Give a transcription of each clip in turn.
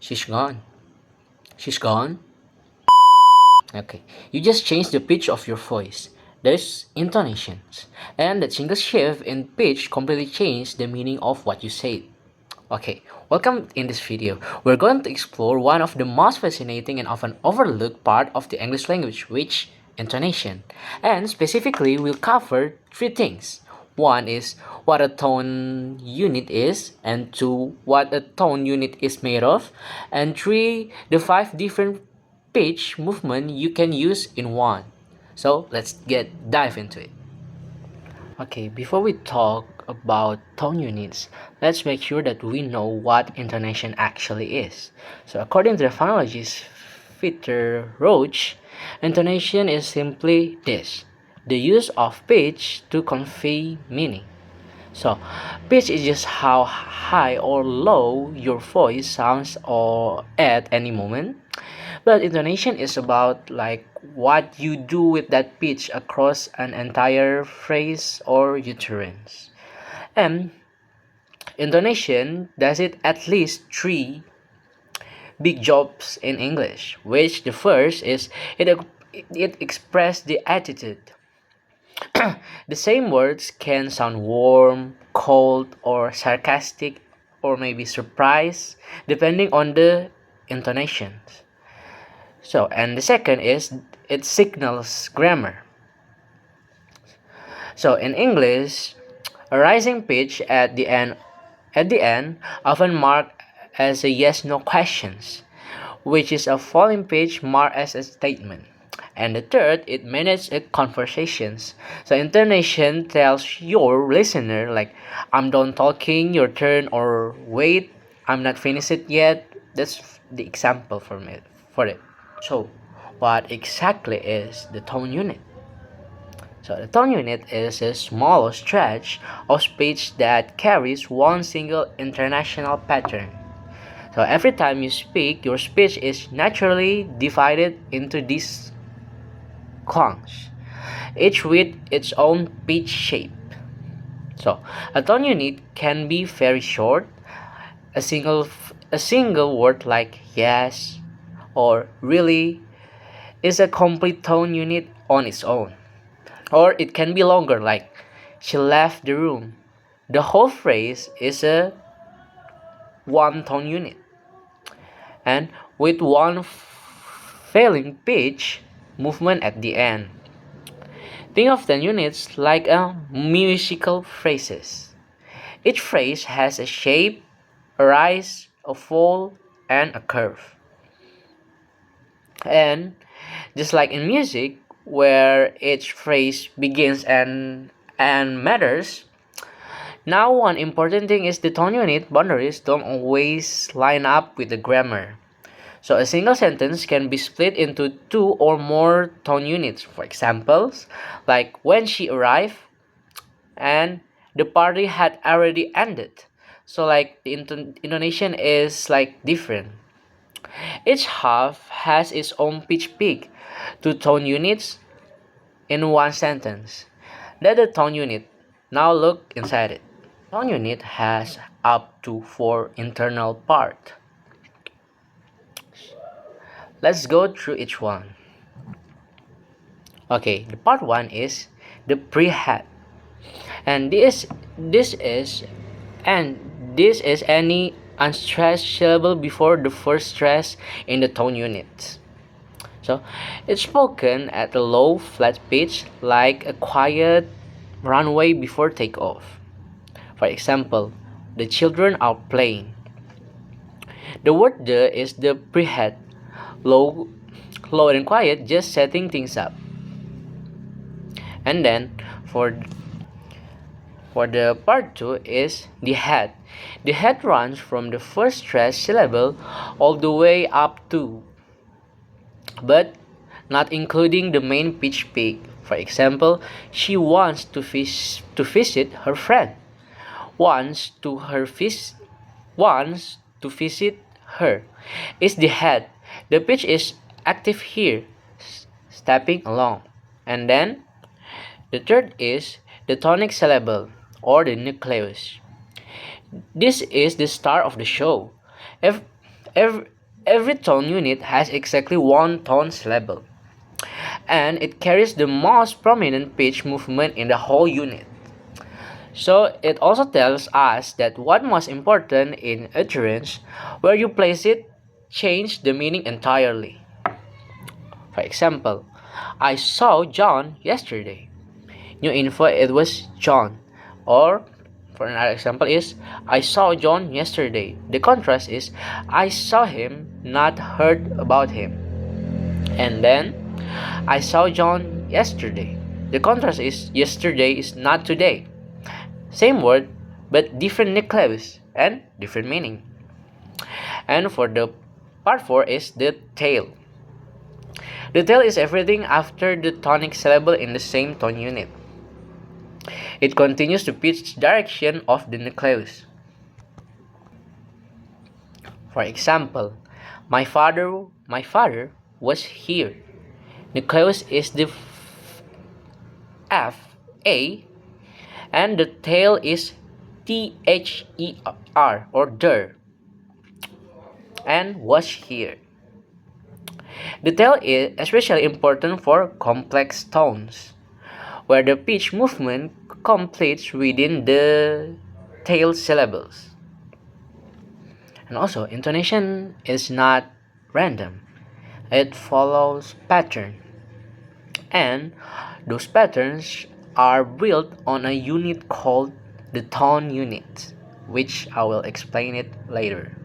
She's gone. She's gone? Okay. You just change the pitch of your voice. There's intonations. And that single shift in pitch completely changed the meaning of what you said. Okay, welcome in this video. We're going to explore one of the most fascinating and often overlooked part of the English language, which intonation. And specifically, we'll cover three things. One is what a tone unit is, and two, what a tone unit is made of, and three, the five different pitch movement you can use in one. So let's get dive into it. Okay, before we talk about tone units, let's make sure that we know what intonation actually is. So, according to the phonologist Peter Roach, intonation is simply this: the use of pitch to convey meaning. So, pitch is just how high or low your voice sounds or at any moment. But intonation is about like what you do with that pitch across an entire phrase or utterance. And intonation does it at least three big jobs in English, which the first is it expresses the attitude. The same words can sound warm, cold, or sarcastic, or maybe surprised, depending on the intonations. So, and the second is it signals grammar. So, in English, a rising pitch at the end often marked as a yes/no questions, which is a falling pitch marked as a statement. And the third, it manages conversations. So intonation tells your listener like I'm done talking, your turn, or wait, I'm not finished it yet. That's the example for it. So what exactly is the tone unit? So the tone unit is a small stretch of speech that carries one single international pattern. So every time you speak, your speech is naturally divided into these clunks, each with its own pitch shape. So a tone unit can be very short, a single word like yes or really is a complete tone unit on its own. Or it can be longer like she left the room. The whole phrase is a one tone unit. And with one failing pitch movement at the end. Think of the units like a musical phrases. Each phrase has a shape, a rise, a fall, and a curve. And just like in music, where each phrase begins and matters, now one important thing is the tone unit boundaries don't always line up with the grammar. So a single sentence can be split into two or more tone units. For examples, like when she arrived and the party had already ended. So like the intonation is like different. Each half has its own pitch peak, two tone units in one sentence. That's the tone unit. Now look inside it. Tone unit has up to four internal parts. Let's go through each one. Okay, the part one is the pre-head, and this is any unstressed syllable before the first stress in the tone unit. So it's spoken at a low flat pitch like a quiet runway before takeoff. For example, the children are playing. The word the is the pre-head, low, low and quiet, just setting things up. And then for the part 2 is the head. The head runs from the first stressed syllable all the way up to, but not including the main pitch peak. For example, she wants to visit her friend. Wants to visit her is the head. The pitch is active here, stepping along. And then the third is the tonic syllable or the nucleus. This is the star of the show. Every, every tone unit has exactly one tone syllable, and it carries the most prominent pitch movement in the whole unit. So it also tells us that what most important in utterance, where you place it, change the meaning entirely. For example, I saw John yesterday. New info, it was John. Or for another example is I saw John yesterday. The contrast is I saw him, not heard about him. And then I saw John yesterday. The contrast is yesterday is not today. Same word but different nucleus and different meaning. And for the part 4 is the tail. The tail is everything after the tonic syllable in the same tone unit. It continues the pitch direction of the nucleus. For example, my father was here. Nucleus is the F A and the tail is THER or der and was here. The tail is especially important for complex tones, where the pitch movement completes within the tail syllables. And also, intonation is not random. It follows pattern, and those patterns are built on a unit called the tone unit, which I will explain it later.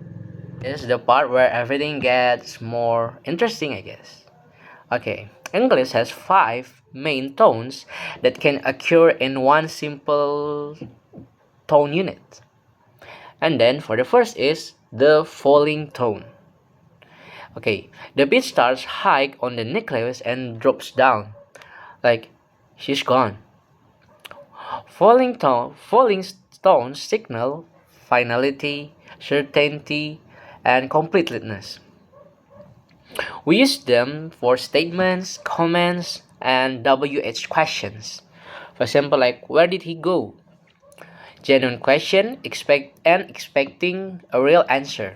This is the part where everything gets more interesting, I guess. Okay, English has five main tones that can occur in one simple tone unit. And then for the first is the falling tone. Okay, the pitch starts high on the nucleus and drops down, like she's gone. Falling tones signal finality, certainty, and completeness. We use them for statements, comments, and WH questions. For example, like where did he go? Genuine question, expecting a real answer.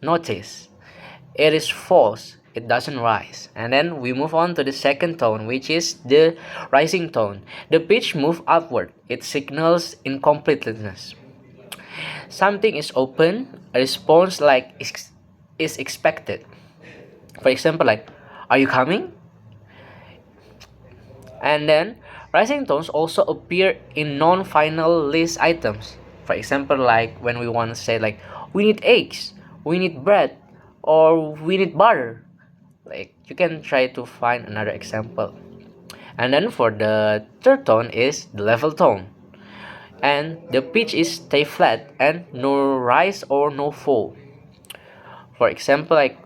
Notice, it is false, it doesn't rise. And then we move on to the second tone, which is the rising tone. The pitch moves upward, it signals incompleteness. Something is open, a response is expected. For example, like, are you coming? And then rising tones also appear in non-final list items. For example, like when we want to say like we need eggs, we need bread, or we need butter. Like you can try to find another example. And then for the third tone is the level tone. And the pitch is stay flat and no rise or no fall. For example, like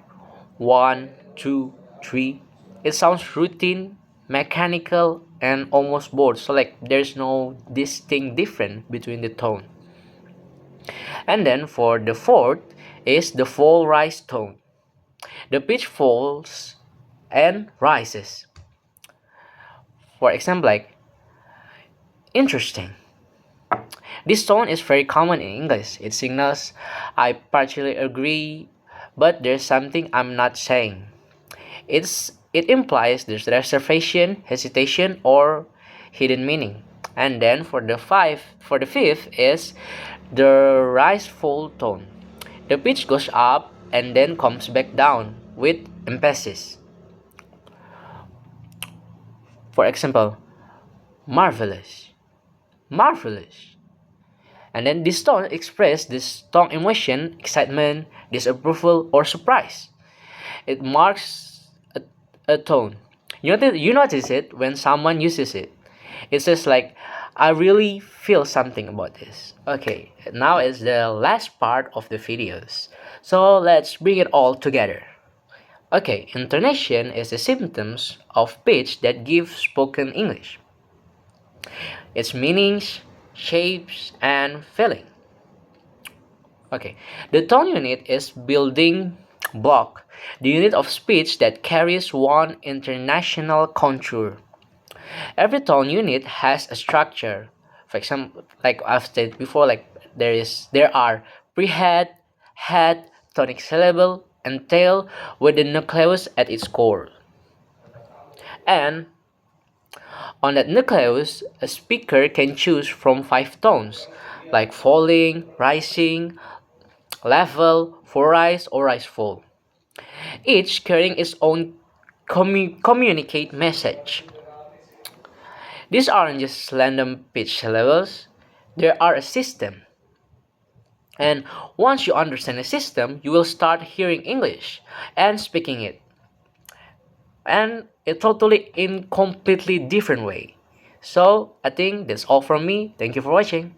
1, 2, 3. It sounds routine, mechanical, and almost bored. So like there's no distinct difference between the tone. And then for the fourth is the fall rise tone. The pitch falls and rises. For example, like interesting. This tone is very common in English. It signals I partially agree, but there's something I'm not saying. It implies there's reservation, hesitation, or hidden meaning. And then for the fifth is the rise fall tone. The pitch goes up and then comes back down with emphasis. For example, marvelous, marvelous. And then this tone expresses this strong emotion, excitement, disapproval, or surprise. It marks a tone. You notice it when someone uses it. It says like, I really feel something about this. Okay, now is the last part of the videos. So let's bring it all together. Okay, intonation is the symptoms of pitch that give spoken English. Its meanings, shapes, and feeling. Okay, the tone unit is building block, the unit of speech that carries one international contour. Every tone unit has a structure. For example, like I've stated before, like there are prehead, head, tonic syllable, and tail with the nucleus at its core. And on that nucleus, a speaker can choose from five tones, like falling, rising, level, full rise, or rise full, each carrying its own communicate message. These aren't just random pitch levels, they are a system. And once you understand the system, you will start hearing English and speaking it, and a totally in completely different way. So I think that's all from me. Thank you for watching.